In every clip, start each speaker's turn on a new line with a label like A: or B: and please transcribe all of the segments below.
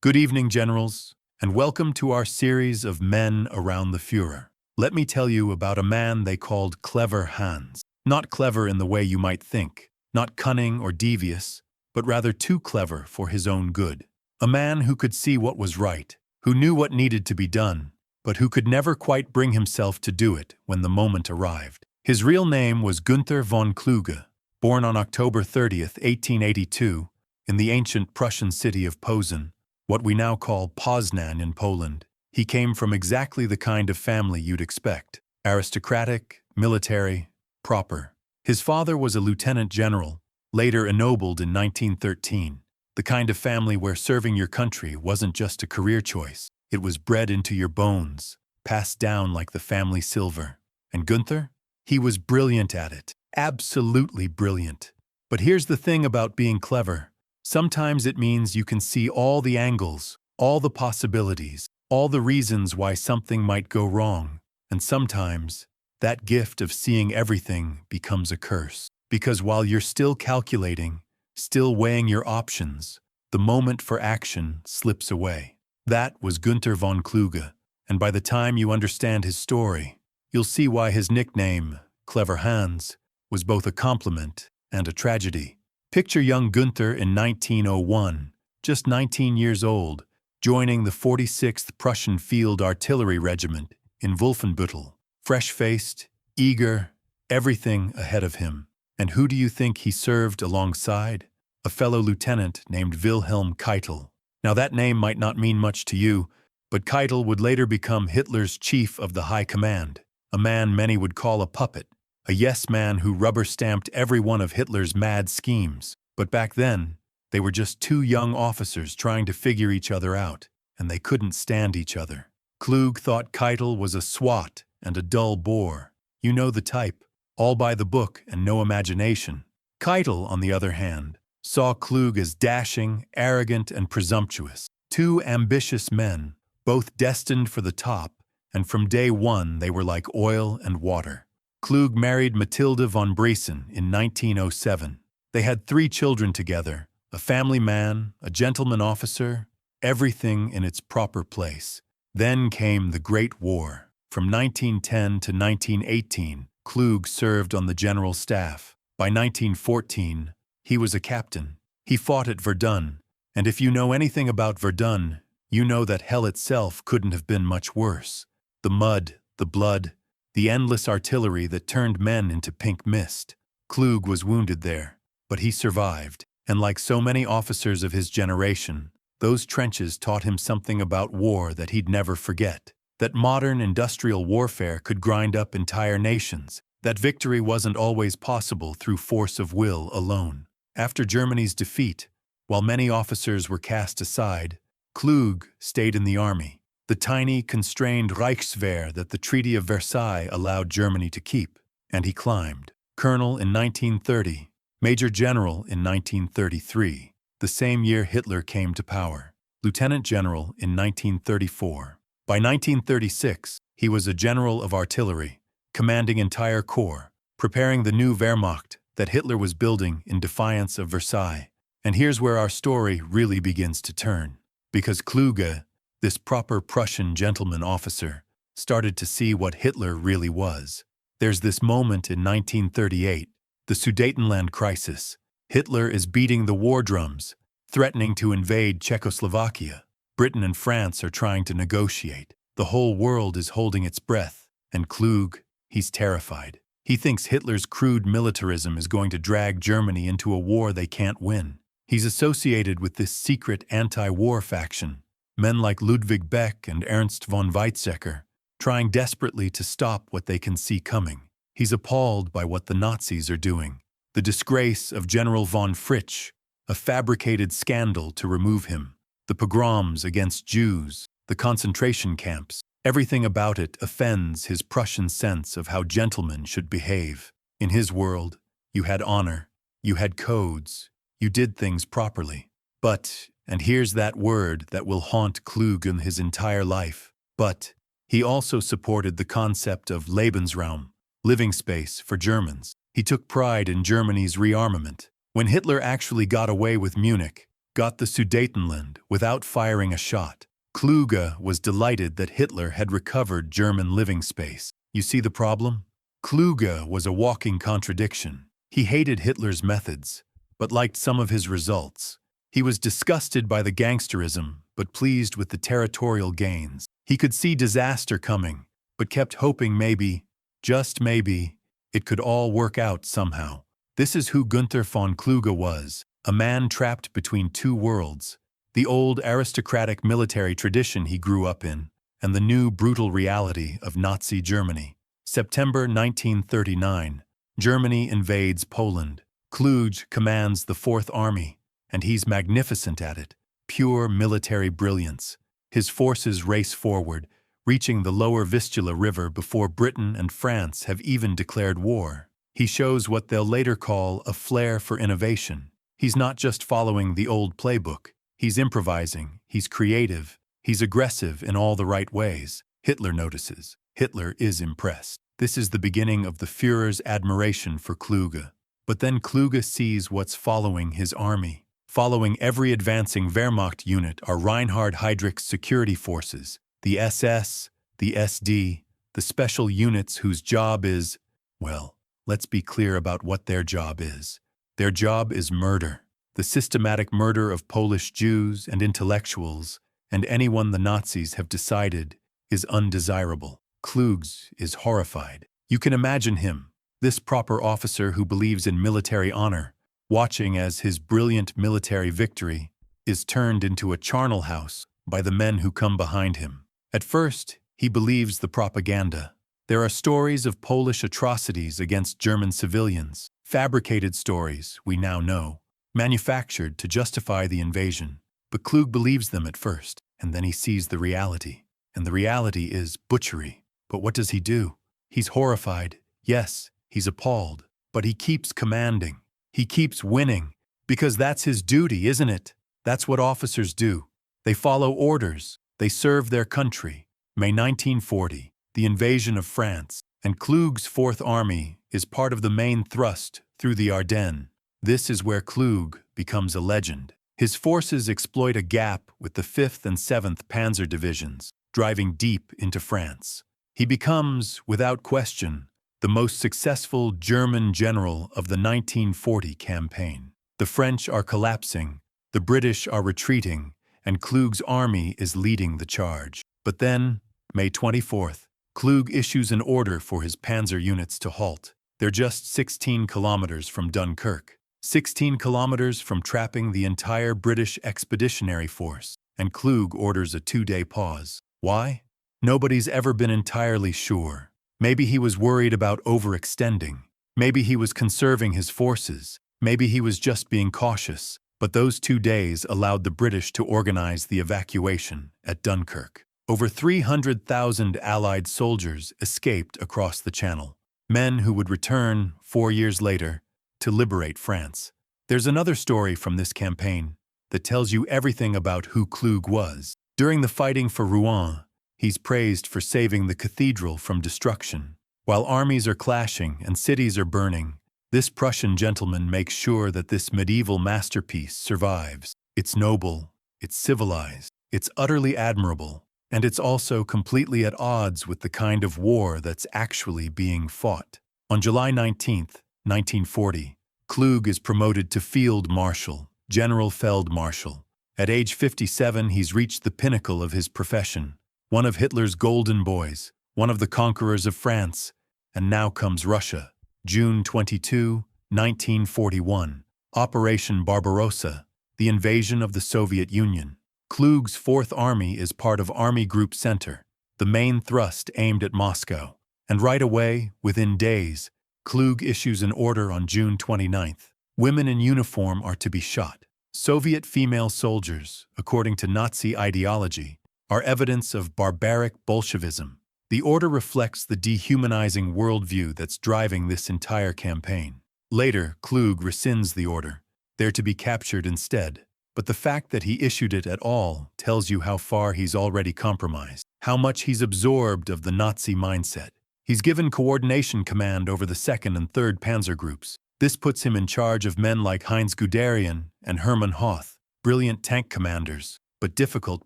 A: Good evening, generals, and welcome to our series of Men Around the Führer. Let me tell you about a man they called Clever Hans. Not clever in the way you might think, not cunning or devious, but rather too clever for his own good. A man who could see what was right, who knew what needed to be done, but who could never quite bring himself to do it when the moment arrived. His real name was Günther von Kluge, born on October 30th, 1882, in the ancient Prussian city of Posen, what we now call Poznan in Poland. He came from exactly the kind of family you'd expect: aristocratic, military, proper. His father was a lieutenant general, later ennobled in 1913. The kind of family where serving your country wasn't just a career choice. It was bred into your bones, passed down like the family silver. And Günther? He was brilliant at it. Absolutely brilliant. But here's the thing about being clever. Sometimes it means you can see all the angles, all the possibilities, all the reasons why something might go wrong. And sometimes that gift of seeing everything becomes a curse. Because while you're still calculating, still weighing your options, the moment for action slips away. That was Günther von Kluge, and by the time you understand his story, you'll see why his nickname, Clever Hans, was both a compliment and a tragedy. Picture young Günther in 1901, just 19 years old, joining the 46th Prussian Field Artillery Regiment in Wolfenbüttel. Fresh-faced, eager, everything ahead of him. And who do you think he served alongside? A fellow lieutenant named Wilhelm Keitel. Now that name might not mean much to you, but Keitel would later become Hitler's chief of the High Command, a man many would call a puppet. A yes-man who rubber-stamped every one of Hitler's mad schemes. But back then, they were just two young officers trying to figure each other out, and they couldn't stand each other. Kluge thought Keitel was a swot and a dull bore. You know the type, all by the book and no imagination. Keitel, on the other hand, saw Kluge as dashing, arrogant, and presumptuous. Two ambitious men, both destined for the top, and from day one they were like oil and water. Kluge married Matilda von Briesen in 1907. They had 3 children together, a family man, a gentleman officer, everything in its proper place. Then came the Great War. From 1910 to 1918, Kluge served on the general staff. By 1914, he was a captain. He fought at Verdun, and if you know anything about Verdun, you know that hell itself couldn't have been much worse. The mud, the blood, the endless artillery that turned men into pink mist. Kluge was wounded there, but he survived, and like so many officers of his generation, those trenches taught him something about war that he'd never forget. That modern industrial warfare could grind up entire nations, that victory wasn't always possible through force of will alone. After Germany's defeat, while many officers were cast aside, Kluge stayed in the army. The tiny, constrained Reichswehr that the Treaty of Versailles allowed Germany to keep, and he climbed. Colonel in 1930, Major General in 1933, the same year Hitler came to power. Lieutenant General in 1934. By 1936, he was a general of artillery, commanding entire corps, preparing the new Wehrmacht that Hitler was building in defiance of Versailles. And here's where our story really begins to turn. Because Kluge, this proper Prussian gentleman officer, started to see what Hitler really was. There's this moment in 1938, the Sudetenland crisis. Hitler is beating the war drums, threatening to invade Czechoslovakia. Britain and France are trying to negotiate. The whole world is holding its breath, and Kluge, he's terrified. He thinks Hitler's crude militarism is going to drag Germany into a war they can't win. He's associated with this secret anti-war faction. Men like Ludwig Beck and Ernst von Weizsäcker, trying desperately to stop what they can see coming. He's appalled by what the Nazis are doing. The disgrace of General von Fritsch, a fabricated scandal to remove him. The pogroms against Jews, the concentration camps. Everything about it offends his Prussian sense of how gentlemen should behave. In his world, you had honor, you had codes, you did things properly. But, and here's that word that will haunt Kluge his entire life, but he also supported the concept of Lebensraum, living space for Germans. He took pride in Germany's rearmament. When Hitler actually got away with Munich, got the Sudetenland without firing a shot. Kluge was delighted that Hitler had recovered German living space. You see the problem? Kluge was a walking contradiction. He hated Hitler's methods, but liked some of his results. He was disgusted by the gangsterism, but pleased with the territorial gains. He could see disaster coming, but kept hoping maybe, just maybe, it could all work out somehow. This is who Günther von Kluge was, a man trapped between two worlds, the old aristocratic military tradition he grew up in, and the new brutal reality of Nazi Germany. September 1939, Germany invades Poland. Kluge commands the Fourth Army, and he's magnificent at it, pure military brilliance. His forces race forward, reaching the lower Vistula River before Britain and France have even declared war. He shows what they'll later call a flair for innovation. He's not just following the old playbook. He's improvising, he's creative, he's aggressive in all the right ways. Hitler notices. Hitler is impressed. This is the beginning of the Führer's admiration for Kluge. But then Kluge sees what's following his army. Following every advancing Wehrmacht unit are Reinhard Heydrich's security forces, the SS, the SD, the special units whose job is, well, let's be clear about what their job is. Their job is murder. The systematic murder of Polish Jews and intellectuals, and anyone the Nazis have decided is undesirable. Kluge is horrified. You can imagine him, this proper officer who believes in military honor, watching as his brilliant military victory is turned into a charnel house by the men who come behind him. At first, he believes the propaganda. There are stories of Polish atrocities against German civilians, fabricated stories, we now know, manufactured to justify the invasion. But Kluge believes them at first, and then he sees the reality. And the reality is butchery. But what does he do? He's horrified. Yes, he's appalled. But he keeps commanding. He keeps winning. Because that's his duty, isn't it? That's what officers do. They follow orders. They serve their country. May 1940, the invasion of France, and Kluge's Fourth Army is part of the main thrust through the Ardennes. This is where Kluge becomes a legend. His forces exploit a gap with the 5th and 7th Panzer Divisions, driving deep into France. He becomes, without question, the most successful German general of the 1940 campaign. The French are collapsing, the British are retreating, and Kluge's army is leading the charge. But then, May 24th, Kluge issues an order for his panzer units to halt. They're just 16 kilometers from Dunkirk. 16 kilometers from trapping the entire British expeditionary force, and Kluge orders a 2-day pause. Why? Nobody's ever been entirely sure. Maybe he was worried about overextending. Maybe he was conserving his forces. Maybe he was just being cautious. But those 2 days allowed the British to organize the evacuation at Dunkirk. Over 300,000 Allied soldiers escaped across the Channel. Men who would return 4 years later to liberate France. There's another story from this campaign that tells you everything about who Kluge was. During the fighting for Rouen, he's praised for saving the cathedral from destruction. While armies are clashing and cities are burning, this Prussian gentleman makes sure that this medieval masterpiece survives. It's noble, it's civilized, it's utterly admirable, and it's also completely at odds with the kind of war that's actually being fought. On July 19th, 1940, Kluge is promoted to Field Marshal, General Feldmarschall. At age 57, he's reached the pinnacle of his profession, one of Hitler's golden boys, one of the conquerors of France, and now comes Russia. June 22, 1941, Operation Barbarossa, the invasion of the Soviet Union. Kluge's Fourth Army is part of Army Group Center, the main thrust aimed at Moscow. And right away, within days, Kluge issues an order on June 29th. Women in uniform are to be shot. Soviet female soldiers, according to Nazi ideology, are evidence of barbaric Bolshevism. The order reflects the dehumanizing worldview that's driving this entire campaign. Later, Kluge rescinds the order. They're to be captured instead. But the fact that he issued it at all tells you how far he's already compromised, how much he's absorbed of the Nazi mindset. He's given coordination command over the 2nd and 3rd Panzer Groups. This puts him in charge of men like Heinz Guderian and Hermann Hoth. brilliant tank commanders, but difficult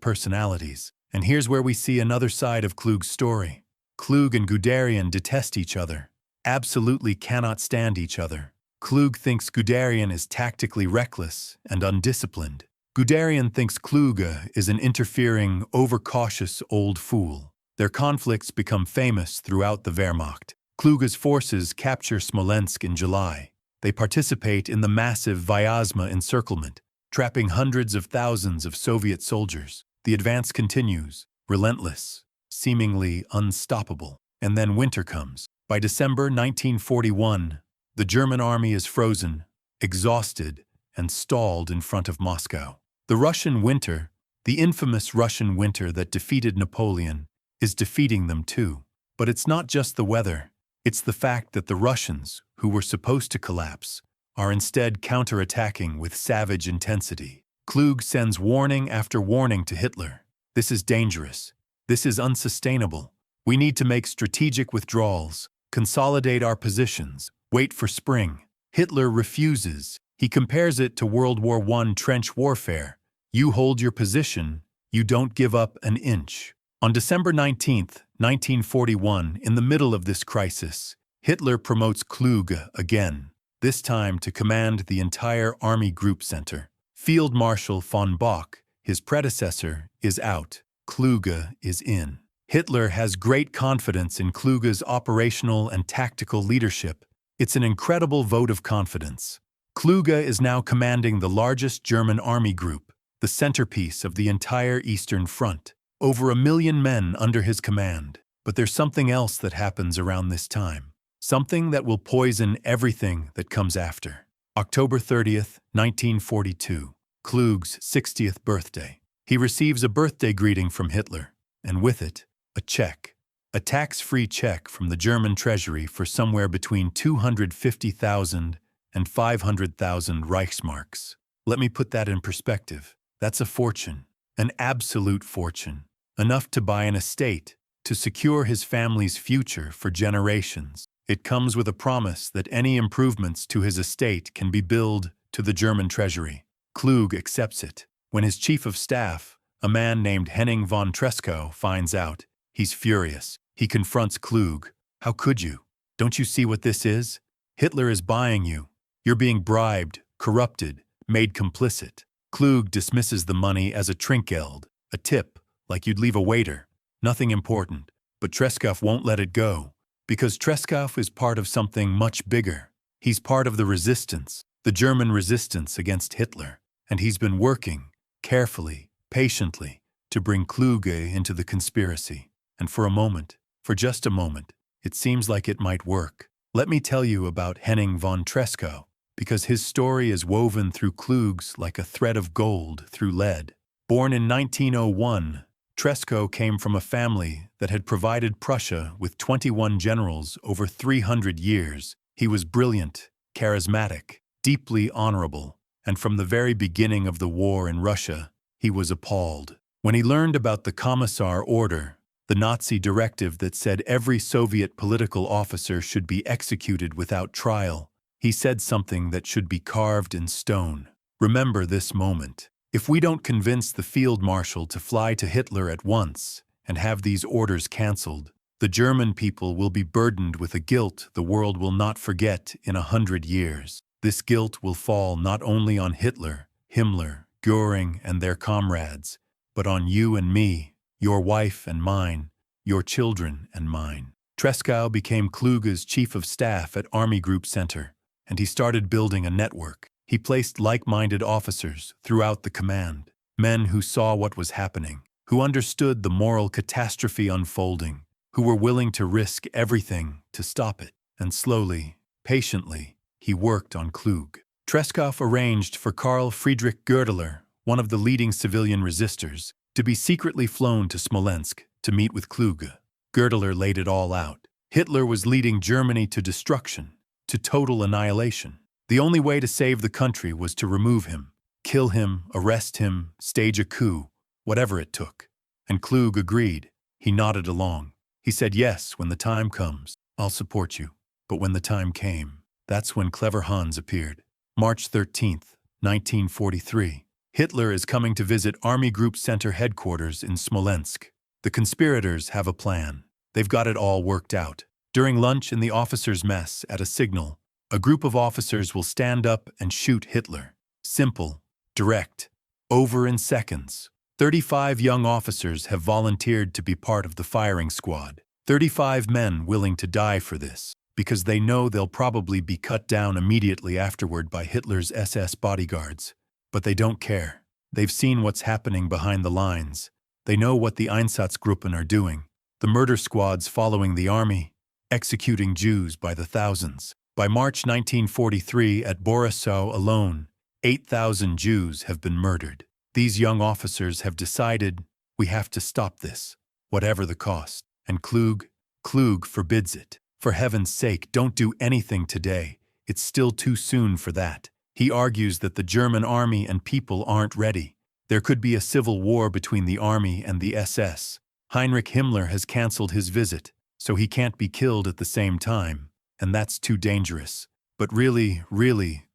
A: personalities. And here's where we see another side of Kluge's story. Kluge and Guderian detest each other, absolutely cannot stand each other. Kluge thinks Guderian is tactically reckless and undisciplined. Guderian thinks Kluge is an interfering, overcautious old fool. Their conflicts become famous throughout the Wehrmacht. Kluge's forces capture Smolensk in July. They participate in the massive Vyazma encirclement, trapping hundreds of thousands of Soviet soldiers. The advance continues, relentless, seemingly unstoppable. And then winter comes. By December 1941, the German army is frozen, exhausted, and stalled in front of Moscow. The Russian winter, the infamous Russian winter that defeated Napoleon, is defeating them too. But it's not just the weather. It's the fact that the Russians, who were supposed to collapse, are instead counterattacking with savage intensity. Kluge sends warning after warning to Hitler. This is dangerous. This is unsustainable. We need to make strategic withdrawals, consolidate our positions, wait for spring. Hitler refuses. He compares it to World War I trench warfare. You hold your position, you don't give up an inch. On December 19, 1941, in the middle of this crisis, Hitler promotes Kluge again, this time to command the entire Army Group Center. Field Marshal von Bock, his predecessor, is out. Kluge is in. Hitler has great confidence in Kluge's operational and tactical leadership. It's an incredible vote of confidence. Kluge is now commanding the largest German army group, the centerpiece of the entire Eastern Front. Over 1 million men under his command. But there's something else that happens around this time. Something that will poison everything that comes after. October 30th, 1942, Kluge's 60th birthday. He receives a birthday greeting from Hitler, and with it, a check. A tax-free check from the German treasury for somewhere between 250,000 and 500,000 Reichsmarks. Let me put that in perspective. That's a fortune, an absolute fortune. Enough to buy an estate, to secure his family's future for generations. It comes with a promise that any improvements to his estate can be billed to the German treasury. Kluge accepts it. When his chief of staff, a man named Henning von Tresckow, finds out, he's furious. He confronts Kluge. How could you? Don't you see what this is? Hitler is buying you. You're being bribed, corrupted, made complicit. Kluge dismisses the money as a trinkgeld, a tip, like you'd leave a waiter. Nothing important. But Tresckow won't let it go, because Tresckow is part of something much bigger. He's part of the resistance, the German resistance against Hitler, and he's been working, carefully, patiently, to bring Kluge into the conspiracy. And for a moment, for just a moment, it seems like it might work. Let me tell you about Henning von Tresckow, because his story is woven through Kluge's like a thread of gold through lead. Born in 1901, Tresckow came from a family that had provided Prussia with 21 generals over 300 years. He was brilliant, charismatic, deeply honorable, and from the very beginning of the war in Russia, he was appalled. When he learned about the Commissar Order, the Nazi directive that said every Soviet political officer should be executed without trial, he said something that should be carved in stone. Remember this moment. If we don't convince the Field Marshal to fly to Hitler at once and have these orders cancelled, the German people will be burdened with a guilt the world will not forget in 100 years. This guilt will fall not only on Hitler, Himmler, Göring, and their comrades, but on you and me, your wife and mine, your children and mine. Tresckow became Kluge's chief of staff at Army Group Center, and he started building a network. He placed like-minded officers throughout the command, men who saw what was happening, who understood the moral catastrophe unfolding, who were willing to risk everything to stop it. And slowly, patiently, he worked on Kluge. Tresckow arranged for Karl Friedrich Goerdeler, one of the leading civilian resistors, to be secretly flown to Smolensk to meet with Kluge. Goerdeler laid it all out. Hitler was leading Germany to destruction, to total annihilation. The only way to save the country was to remove him, kill him, arrest him, stage a coup, whatever it took. And Kluge agreed. He nodded along. He said, yes, when the time comes, I'll support you. But when the time came, that's when Clever Hans appeared. March 13th, 1943. Hitler is coming to visit Army Group Center headquarters in Smolensk. The conspirators have a plan. They've got it all worked out. During lunch in the officers' mess, at a signal, a group of officers will stand up and shoot Hitler. Simple, direct, over in seconds. 35 young officers have volunteered to be part of the firing squad. 35 men willing to die for this, because they know they'll probably be cut down immediately afterward by Hitler's SS bodyguards. But they don't care. They've seen what's happening behind the lines. They know what the Einsatzgruppen are doing. The murder squads following the army, executing Jews by the thousands. By March 1943, at Borisov alone, 8,000 Jews have been murdered. These young officers have decided, we have to stop this, whatever the cost. And Kluge forbids it. For heaven's sake, don't do anything today. It's still too soon for that. He argues that the German army and people aren't ready. There could be a civil war between the army and the SS. Heinrich Himmler has cancelled his visit, so he can't be killed at the same time, and that's too dangerous. But really,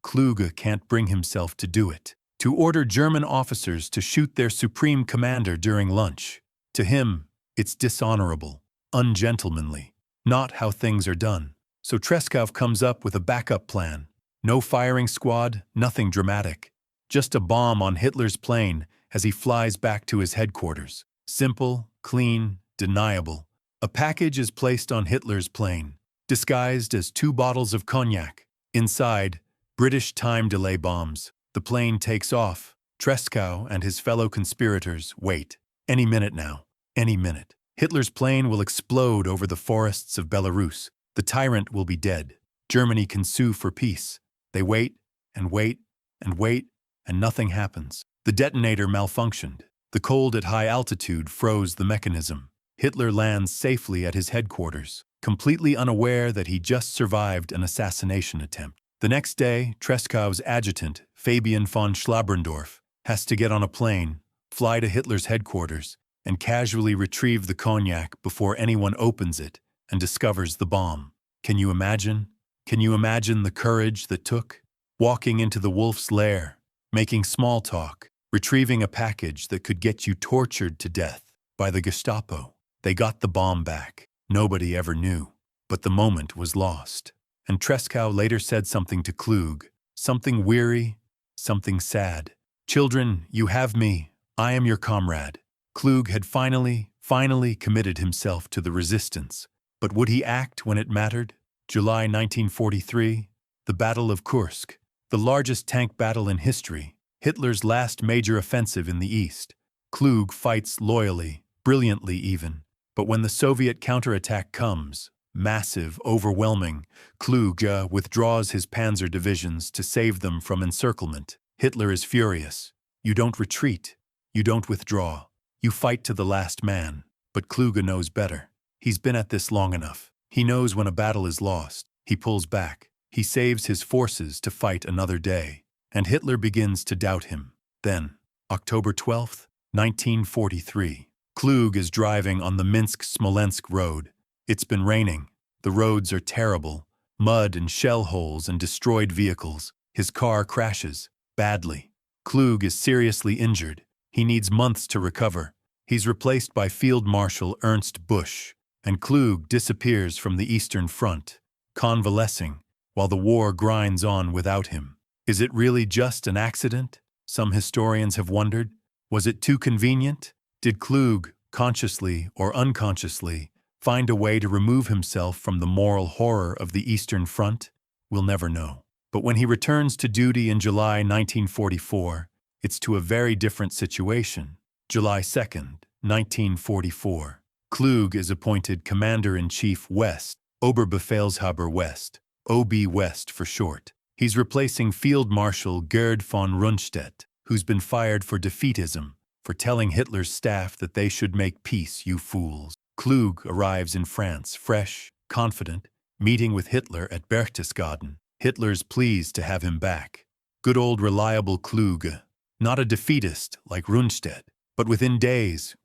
A: Kluge can't bring himself to do it. To order German officers to shoot their supreme commander during lunch. To him, it's dishonorable, ungentlemanly, not how things are done. So Tresckow comes up with a backup plan. No firing squad, nothing dramatic. Just a bomb on Hitler's plane as he flies back to his headquarters. Simple, clean, deniable. A package is placed on Hitler's plane, disguised as 2 bottles of cognac. Inside, British time delay bombs. The plane takes off. Tresckow and his fellow conspirators wait. Any minute now. Any minute. Hitler's plane will explode over the forests of Belarus. The tyrant will be dead. Germany can sue for peace. They wait, and wait, and wait, and nothing happens. The detonator malfunctioned. The cold at high altitude froze the mechanism. Hitler lands safely at his headquarters, completely unaware that he just survived an assassination attempt. The next day, Tresckow's adjutant, Fabian von Schlabrendorf, has to get on a plane, fly to Hitler's headquarters, and casually retrieve the cognac before anyone opens it and discovers the bomb. Can you imagine? Can you imagine the courage that took? Walking into the wolf's lair, making small talk, retrieving a package that could get you tortured to death by the Gestapo. They got the bomb back. Nobody ever knew. But the moment was lost. And Tresckow later said something to Kluge, something weary, something sad. Children, you have me. I am your comrade. Kluge had finally committed himself to the resistance. But would he act when it mattered? July 1943, the Battle of Kursk, the largest tank battle in history, Hitler's last major offensive in the East. Kluge fights loyally, brilliantly even. But when the Soviet counterattack comes, massive, overwhelming, Kluge withdraws his panzer divisions to save them from encirclement. Hitler is furious. You don't retreat. You don't withdraw. You fight to the last man. But Kluge knows better. He's been at this long enough. He knows when a battle is lost. He pulls back. He saves his forces to fight another day. And Hitler begins to doubt him. Then, October 12, 1943, Kluge is driving on the Minsk-Smolensk road. It's been raining. The roads are terrible. Mud and shell holes and destroyed vehicles. His car crashes. Badly. Kluge is seriously injured. He needs months to recover. He's replaced by Field Marshal Ernst Busch. And Kluge disappears from the Eastern Front, convalescing, while the war grinds on without him. Is it really just an accident? Some historians have wondered. Was it too convenient? Did Kluge, consciously or unconsciously, find a way to remove himself from the moral horror of the Eastern Front? We'll never know. But when he returns to duty in July 1944, it's to a very different situation. July 2nd, 1944. Kluge is appointed Commander-in-Chief West, Oberbefehlshaber West, OB West for short. He's replacing Field Marshal Gerd von Rundstedt, who's been fired for defeatism, for telling Hitler's staff that they should make peace, you fools. Kluge arrives in France, fresh, confident, meeting with Hitler at Berchtesgaden. Hitler's pleased to have him back. Good old reliable Kluge, not a defeatist like Rundstedt. But within days,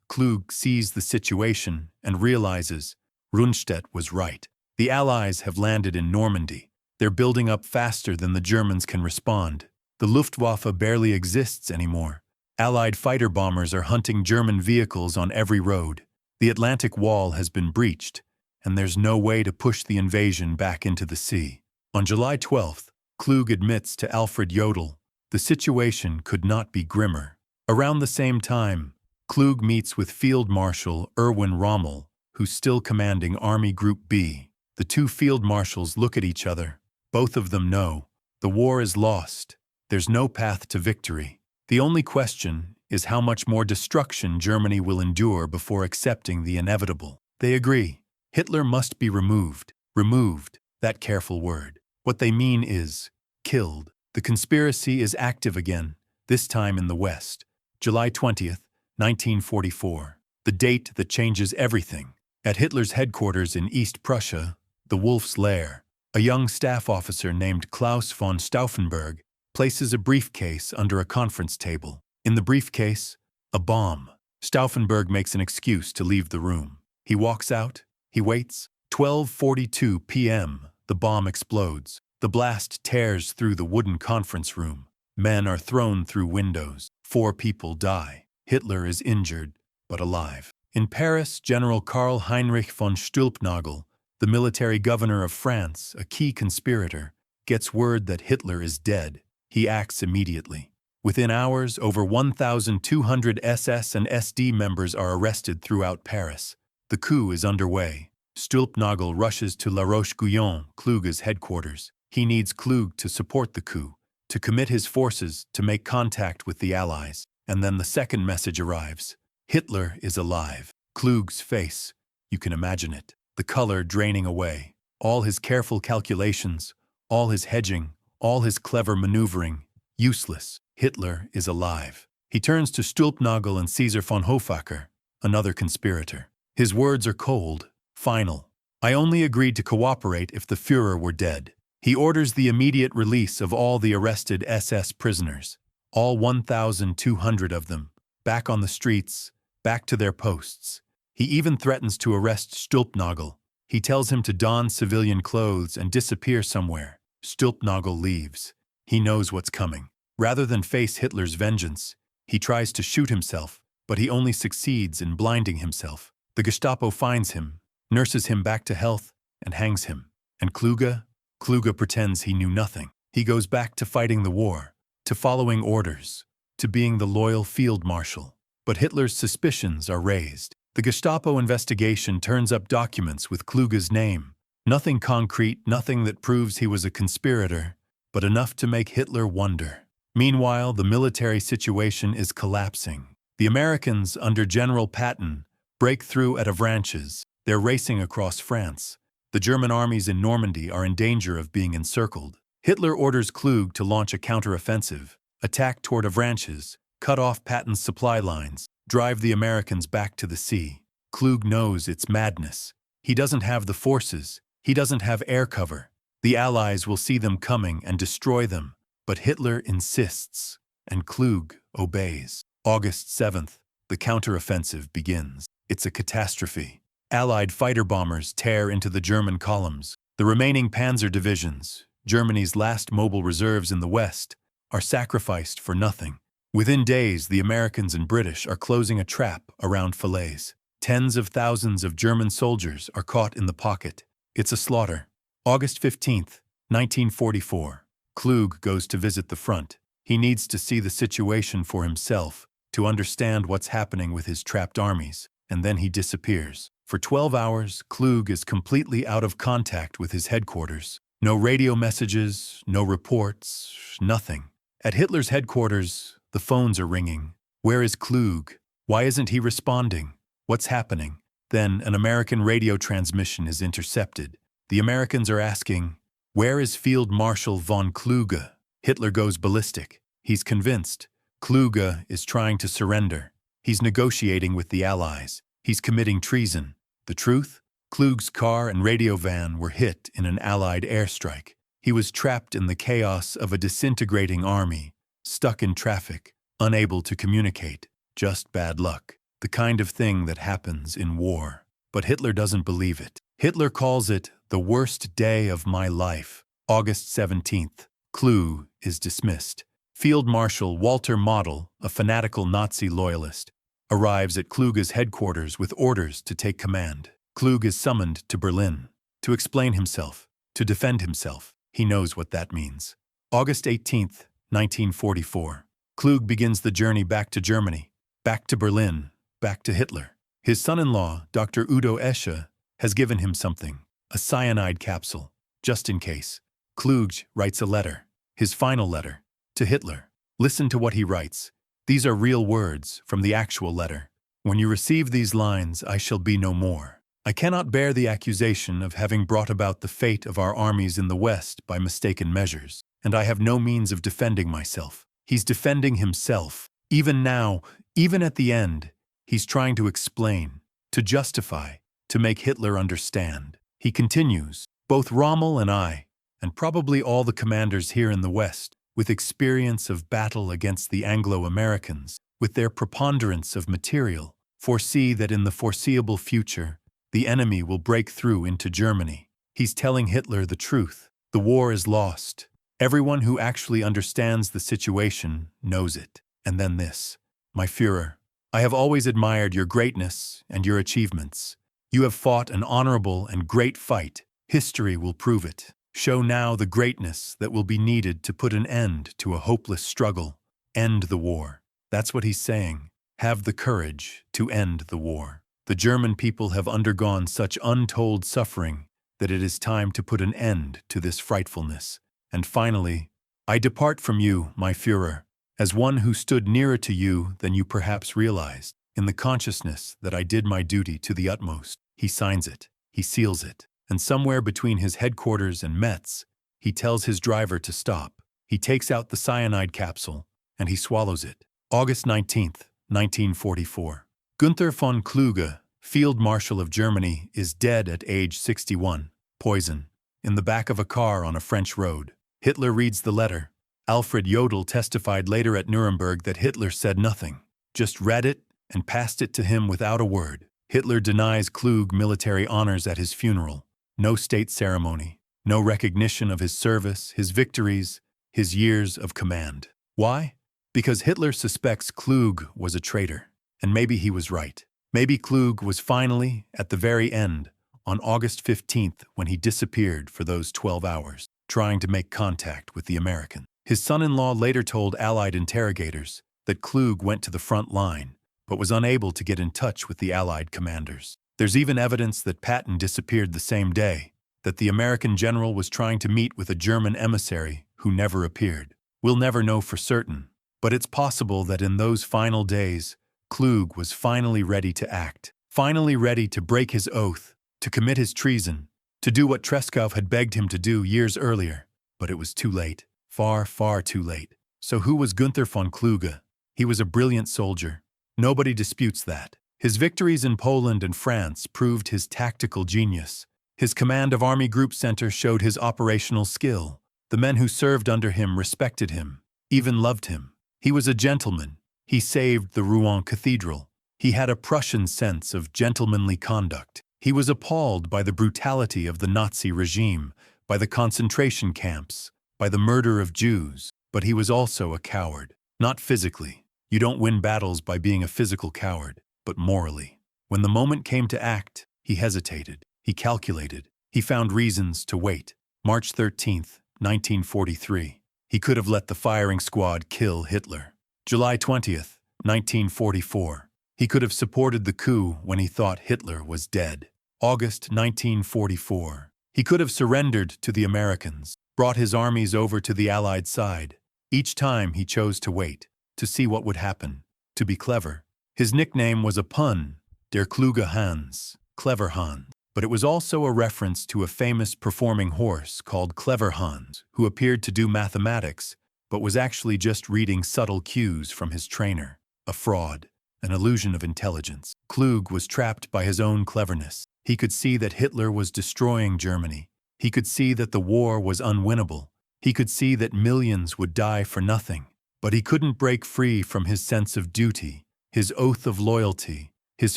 A: Kluge sees the situation and realizes Rundstedt was right. The Allies have landed in Normandy. They're building up faster than the Germans can respond. The The Luftwaffe barely exists anymore. Allied fighter bombers are hunting German vehicles on every road. The Atlantic Wall has been breached, and there's no way to push the invasion back into the sea. On July 12th, Kluge admits to Alfred Jodl, the situation could not be grimmer. Around the same time, Kluge meets with Field Marshal Erwin Rommel, who's still commanding Army Group B. The two field marshals look at each other. Both of them know the war is lost. There's no path to victory. The only question is how much more destruction Germany will endure before accepting the inevitable. They agree. Hitler must be removed. Removed, that careful word. What they mean is killed. The conspiracy is active again, this time in the West. July 20th, 1944. The date that changes everything. At Hitler's headquarters in East Prussia, the Wolf's Lair, a young staff officer named Klaus von Stauffenberg places a briefcase under a conference table. In the briefcase, a bomb. Stauffenberg makes an excuse to leave the room. He walks out. He waits. 12:42 p.m. The bomb explodes. The blast tears through the wooden conference room. Men are thrown through windows. 4 people die. Hitler is injured, but alive. In Paris, General Karl Heinrich von Stülpnagel, the military governor of France, a key conspirator, gets word that Hitler is dead. He acts immediately. Within hours, over 1,200 SS and SD members are arrested throughout Paris. The coup is underway. Stülpnagel rushes to La Roche-Guyon, Kluge's headquarters. He needs Kluge to support the coup, to commit his forces to make contact with the Allies. And then the second message arrives. Hitler is alive. Kluge's face, you can imagine it, the color draining away. All his careful calculations, all his hedging, all his clever maneuvering, useless. Hitler is alive. He turns to Stülpnagel and Caesar von Hofacker, another conspirator. His words are cold, final. I only agreed to cooperate if the Führer were dead. He orders the immediate release of all the arrested SS prisoners, all 1,200 of them, back on the streets, back to their posts. He even threatens to arrest Stülpnagel. He tells him to don civilian clothes and disappear somewhere. Stülpnagel leaves. He knows what's coming. Rather than face Hitler's vengeance, he tries to shoot himself, but he only succeeds in blinding himself. The Gestapo finds him, nurses him back to health, and hangs him. And Kluge? Kluge pretends he knew nothing. He goes back to fighting the war, to following orders, to being the loyal field marshal. But Hitler's suspicions are raised. The Gestapo investigation turns up documents with Kluge's name. Nothing concrete, nothing that proves he was a conspirator, but enough to make Hitler wonder. Meanwhile, the military situation is collapsing. The Americans, under General Patton, break through at Avranches. They're racing across France. The German armies in Normandy are in danger of being encircled. Hitler orders Kluge to launch a counteroffensive, attack toward Avranches, cut off Patton's supply lines, drive the Americans back to the sea. Kluge knows it's madness. He doesn't have the forces. He doesn't have air cover. The Allies will see them coming and destroy them. But Hitler insists, and Kluge obeys. August 7th, the counteroffensive begins. It's a catastrophe. Allied fighter bombers tear into the German columns. The remaining panzer divisions, Germany's last mobile reserves in the West, are sacrificed for nothing. Within days, the Americans and British are closing a trap around Falaise. Tens of thousands of German soldiers are caught in the pocket. It's a slaughter. August 15th, 1944. Kluge goes to visit the front. He needs to see the situation for himself, to understand what's happening with his trapped armies, and then he disappears. For 12 hours, Kluge is completely out of contact with his headquarters. No radio messages, no reports, nothing. At Hitler's headquarters, the phones are ringing. Where is Kluge? Why isn't he responding? What's happening? Then an American radio transmission is intercepted. The Americans are asking, "Where is Field Marshal von Kluge?" Hitler goes ballistic. He's convinced. Kluge is trying to surrender. He's negotiating with the Allies. He's committing treason. The truth? Kluge's car and radio van were hit in an Allied airstrike. He was trapped in the chaos of a disintegrating army, stuck in traffic, unable to communicate. Just bad luck. The kind of thing that happens in war. But Hitler doesn't believe it. Hitler calls it the worst day of my life. August 17th. Kluge is dismissed. Field Marshal Walter Model, a fanatical Nazi loyalist, arrives at Kluge's headquarters with orders to take command. Kluge is summoned to Berlin to explain himself, to defend himself. He knows what that means. August 18th, 1944. Kluge begins the journey back to Germany, back to Berlin, back to Hitler. His son-in-law, Dr. Udo Esche, has given him something, a cyanide capsule, just in case. Kluge writes a letter, his final letter, to Hitler. Listen to what he writes. These are real words from the actual letter. When you receive these lines, I shall be no more. I cannot bear the accusation of having brought about the fate of our armies in the West by mistaken measures, and I have no means of defending myself. He's defending himself. Even now, even at the end, he's trying to explain, to justify, to make Hitler understand. He continues, both Rommel and I, and probably all the commanders here in the West, with experience of battle against the Anglo-Americans, with their preponderance of material, foresee that in the foreseeable future, the enemy will break through into Germany. He's telling Hitler the truth. The war is lost. Everyone who actually understands the situation knows it. And then this, my Führer, I have always admired your greatness and your achievements. You have fought an honorable and great fight. History will prove it. Show now the greatness that will be needed to put an end to a hopeless struggle. End the war. That's what he's saying. Have the courage to end the war. The German people have undergone such untold suffering that it is time to put an end to this frightfulness. And finally, I depart from you, my Führer, as one who stood nearer to you than you perhaps realized, in the consciousness that I did my duty to the utmost. He signs it, he seals it, and somewhere between his headquarters and Metz, he tells his driver to stop. He takes out the cyanide capsule, and he swallows it. August 19th, 1944. Günther von Kluge, Field Marshal of Germany, is dead at age 61, poison, in the back of a car on a French road. Hitler reads the letter. Alfred Jodl testified later at Nuremberg that Hitler said nothing, just read it and passed it to him without a word. Hitler denies Kluge military honors at his funeral. No state ceremony, no recognition of his service, his victories, his years of command. Why? Because Hitler suspects Kluge was a traitor. And maybe he was right. Maybe Kluge was finally, at the very end, on August 15th when he disappeared for those 12 hours, trying to make contact with the Americans. His son-in-law later told Allied interrogators that Kluge went to the front line, but was unable to get in touch with the Allied commanders. There's even evidence that Patton disappeared the same day, that the American general was trying to meet with a German emissary who never appeared. We'll never know for certain, but it's possible that in those final days, Kluge was finally ready to act, finally ready to break his oath, to commit his treason, to do what Tresckow had begged him to do years earlier. But it was too late, far, far too late. So who was Günther von Kluge? He was a brilliant soldier. Nobody disputes that. His victories in Poland and France proved his tactical genius. His command of Army Group Center showed his operational skill. The men who served under him respected him, even loved him. He was a gentleman. He saved the Rouen Cathedral. He had a Prussian sense of gentlemanly conduct. He was appalled by the brutality of the Nazi regime, by the concentration camps, by the murder of Jews. But he was also a coward. Not physically. You don't win battles by being a physical coward, but morally. When the moment came to act, he hesitated. He calculated. He found reasons to wait. March 13th, 1943. He could have let the firing squad kill Hitler. July 20th, 1944. He could have supported the coup when he thought Hitler was dead. August 1944. He could have surrendered to the Americans, brought his armies over to the Allied side. Each time he chose to wait, to see what would happen, to be clever. His nickname was a pun, Der Kluge Hans, Clever Hans. But it was also a reference to a famous performing horse called Clever Hans, who appeared to do mathematics, but was actually just reading subtle cues from his trainer. A fraud, an illusion of intelligence. Kluge was trapped by his own cleverness. He could see that Hitler was destroying Germany. He could see that the war was unwinnable. He could see that millions would die for nothing. But he couldn't break free from his sense of duty, his oath of loyalty, his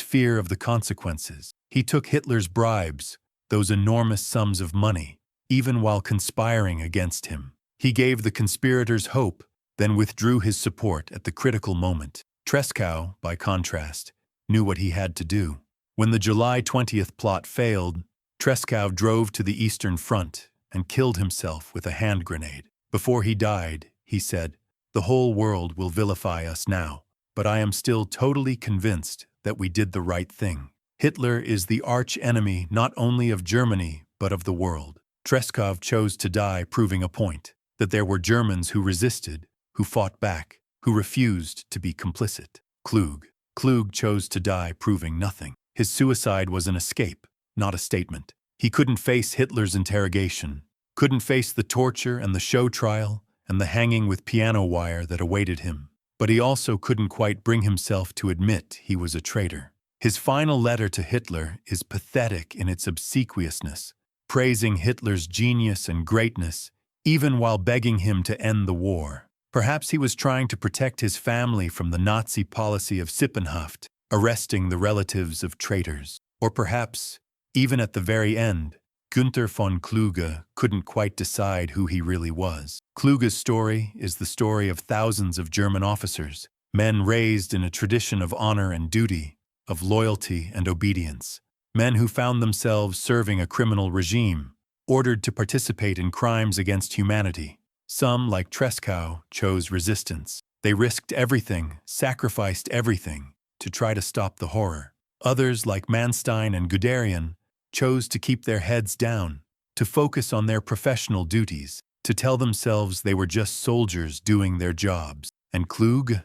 A: fear of the consequences. He took Hitler's bribes, those enormous sums of money, even while conspiring against him. He gave the conspirators hope then withdrew his support at the critical moment. Tresckow, by contrast, knew what he had to do. When the July 20th plot failed, Tresckow drove to the Eastern Front and killed himself with a hand grenade. Before he died, he said, "The whole world will vilify us now, but I am still totally convinced that we did the right thing. Hitler is the arch-enemy not only of Germany, but of the world." Tresckow chose to die proving a point, that there were Germans who resisted, who fought back, who refused to be complicit. Kluge chose to die proving nothing. His suicide was an escape, not a statement. He couldn't face Hitler's interrogation, couldn't face the torture and the show trial and the hanging with piano wire that awaited him. But he also couldn't quite bring himself to admit he was a traitor. His final letter to Hitler is pathetic in its obsequiousness, praising Hitler's genius and greatness, even while begging him to end the war. Perhaps he was trying to protect his family from the Nazi policy of Sippenhaft, arresting the relatives of traitors. Or perhaps, even at the very end, Günther von Kluge couldn't quite decide who he really was. Kluge's story is the story of thousands of German officers, men raised in a tradition of honor and duty, of loyalty and obedience, men who found themselves serving a criminal regime, ordered to participate in crimes against humanity. Some, like Tresckow, chose resistance. They risked everything, sacrificed everything, to try to stop the horror. Others, like Manstein and Guderian, chose to keep their heads down, to focus on their professional duties, to tell themselves they were just soldiers doing their jobs. And Kluge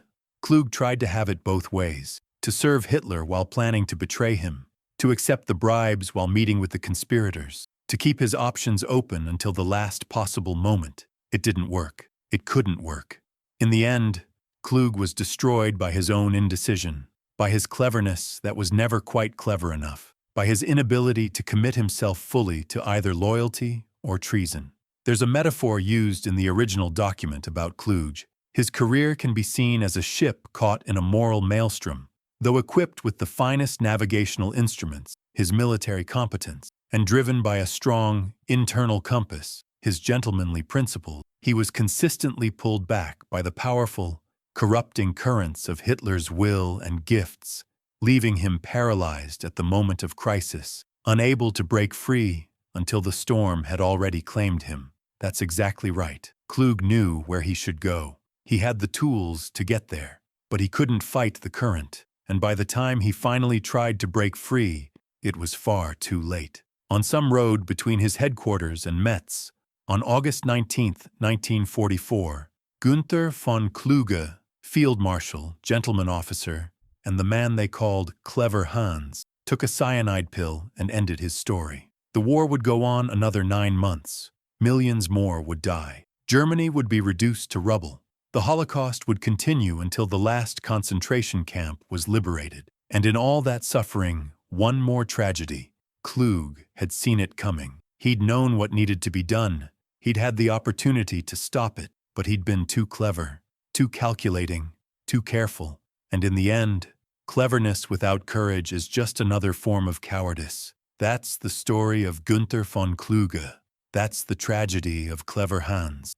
A: tried to have it both ways, to serve Hitler while planning to betray him, to accept the bribes while meeting with the conspirators, to keep his options open until the last possible moment. It didn't work. It couldn't work. In the end, Kluge was destroyed by his own indecision, by his cleverness that was never quite clever enough, by his inability to commit himself fully to either loyalty or treason. There's a metaphor used in the original document about Kluge. His career can be seen as a ship caught in a moral maelstrom. Though equipped with the finest navigational instruments, his military competence, and driven by a strong internal compass, his gentlemanly principles, he was consistently pulled back by the powerful, corrupting currents of Hitler's will and gifts, leaving him paralyzed at the moment of crisis, unable to break free until the storm had already claimed him. That's exactly right. Kluge knew where he should go. He had the tools to get there, but he couldn't fight the current, and by the time he finally tried to break free, it was far too late. On some road between his headquarters and Metz, on August 19, 1944, Günther von Kluge, Field Marshal, gentleman officer, and the man they called Clever Hans, took a cyanide pill and ended his story. The war would go on another 9 months. Millions more would die. Germany would be reduced to rubble. The Holocaust would continue until the last concentration camp was liberated. And in all that suffering, one more tragedy. Kluge had seen it coming. He'd known what needed to be done. He'd had the opportunity to stop it, but he'd been too clever, too calculating, too careful. And in the end, cleverness without courage is just another form of cowardice. That's the story of Günther von Kluge. That's the tragedy of Clever Hans.